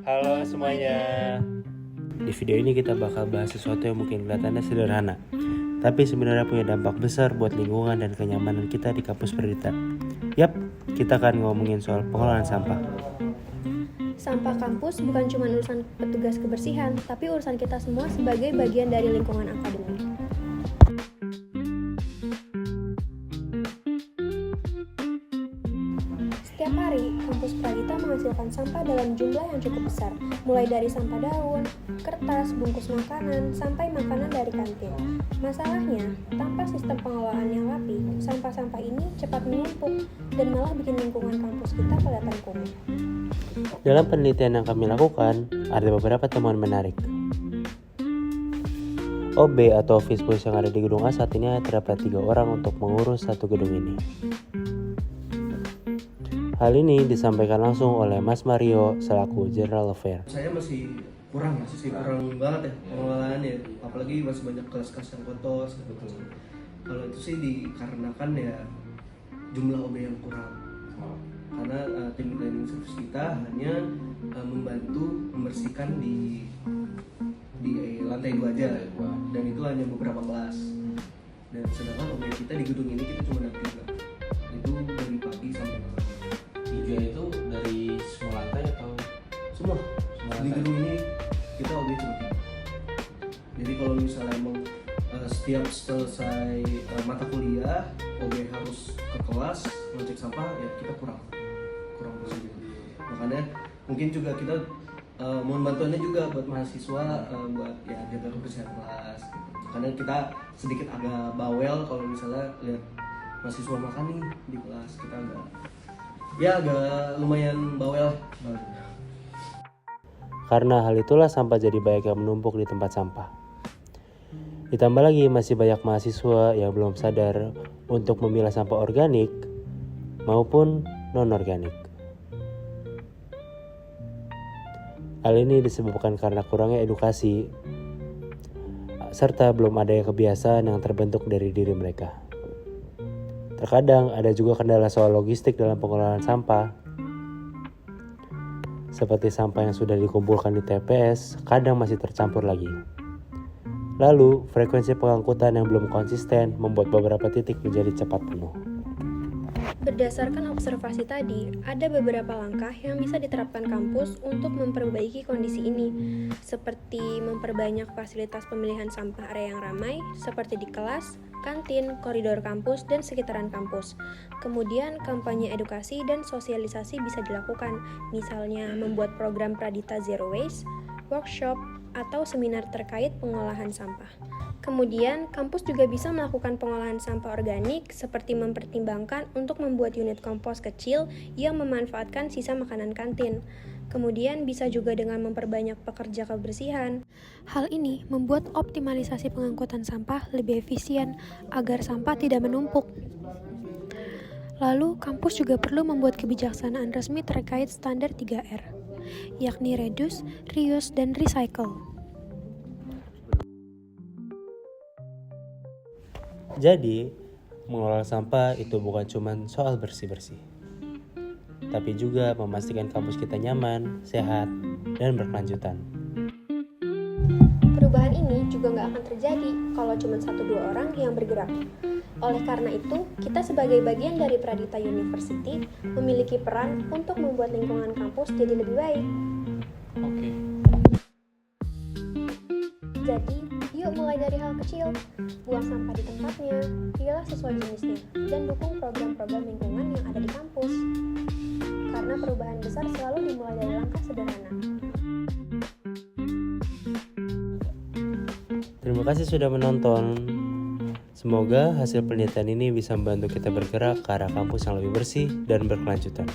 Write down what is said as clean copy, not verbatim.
Halo semuanya. Di video ini kita bakal bahas sesuatu yang mungkin kelihatannya sederhana, tapi sebenarnya punya dampak besar buat lingkungan dan kenyamanan kita di kampus Perdita. Yap, kita akan ngomongin soal pengelolaan sampah. Sampah kampus bukan cuma urusan petugas kebersihan, tapi urusan kita semua sebagai bagian dari lingkungan akademik. Setiap hari, kampus Pradita menghasilkan sampah dalam jumlah yang cukup besar, mulai dari sampah daun, kertas, bungkus makanan, sampai makanan dari kantin. Masalahnya, tanpa sistem pengelolaan yang rapi, sampah-sampah ini cepat menumpuk dan malah bikin lingkungan kampus kita kelihatan kumuh. Dalam penelitian yang kami lakukan, ada beberapa temuan menarik. OB atau office boys yang ada di gedung A saat ini terdapat 3 orang untuk mengurus satu gedung ini. Hal ini disampaikan langsung oleh Mas Mario selaku General Affair. Saya masih kurang banget ya pengelolaannya, apalagi masih banyak kelas-kelas yang kotor. Kalau itu sih dikarenakan ya jumlah OB yang kurang. Karena tim cleaning service kita hanya membantu membersihkan di lantai 2 aja, dan itu hanya beberapa kelas. Dan sedangkan OB kita di gedung ini kita cuma ada 3. Itu dari pagi sampai malam. 3 itu dari semua lantai atau Semua di gedung ini kita OB cuma 3. Jadi kalau misalnya emang setiap selesai mata kuliah OB harus ke kelas ngecek sampah, ya kita kurang bersih gitu. Makanya mungkin juga kita mohon bantuannya juga buat mahasiswa, buat ya jaga kebersihan kelas gitu. Karena kita sedikit agak bawel kalau misalnya lihat mahasiswa makan nih di kelas, kita agak lumayan bawel. Karena hal itulah sampah jadi banyak yang menumpuk di tempat sampah. Ditambah lagi masih banyak mahasiswa yang belum sadar untuk memilah sampah organik maupun non-organik. Hal ini disebabkan karena kurangnya edukasi serta belum adanya kebiasaan yang terbentuk dari diri mereka. Terkadang ada juga kendala soal logistik dalam pengelolaan sampah. Seperti sampah yang sudah dikumpulkan di TPS, kadang masih tercampur lagi. Lalu, frekuensi pengangkutan yang belum konsisten membuat beberapa titik menjadi cepat penuh. Berdasarkan observasi tadi, ada beberapa langkah yang bisa diterapkan kampus untuk memperbaiki kondisi ini, seperti memperbanyak fasilitas pemilihan sampah area yang ramai, seperti di kelas, kantin, koridor kampus, dan sekitaran kampus. Kemudian, kampanye edukasi dan sosialisasi bisa dilakukan, misalnya membuat program Pradita Zero Waste, workshop, atau seminar terkait pengolahan sampah. Kemudian, kampus juga bisa melakukan pengolahan sampah organik seperti mempertimbangkan untuk membuat unit kompos kecil yang memanfaatkan sisa makanan kantin. Kemudian bisa juga dengan memperbanyak pekerja kebersihan. Hal ini membuat optimalisasi pengangkutan sampah lebih efisien agar sampah tidak menumpuk. Lalu, kampus juga perlu membuat kebijaksanaan resmi terkait standar 3R, yakni reduce, reuse, dan recycle. Jadi, mengelola sampah itu bukan cuma soal bersih-bersih, tapi juga memastikan kampus kita nyaman, sehat, dan berkelanjutan. Perubahan ini juga nggak akan terjadi kalau cuma 1-2 orang yang bergerak. Oleh karena itu, kita sebagai bagian dari Pradita University memiliki peran untuk membuat lingkungan kampus jadi lebih baik. Oke. Jadi, yuk mulai dari hal kecil, buang sampah di tempatnya, pilah sesuai jenisnya, dan dukung program-program lingkungan yang ada di kampus. Karena perubahan besar selalu dimulai dari langkah sederhana. Terima kasih sudah menonton. Semoga hasil penelitian ini bisa membantu kita bergerak ke arah kampus yang lebih bersih dan berkelanjutan.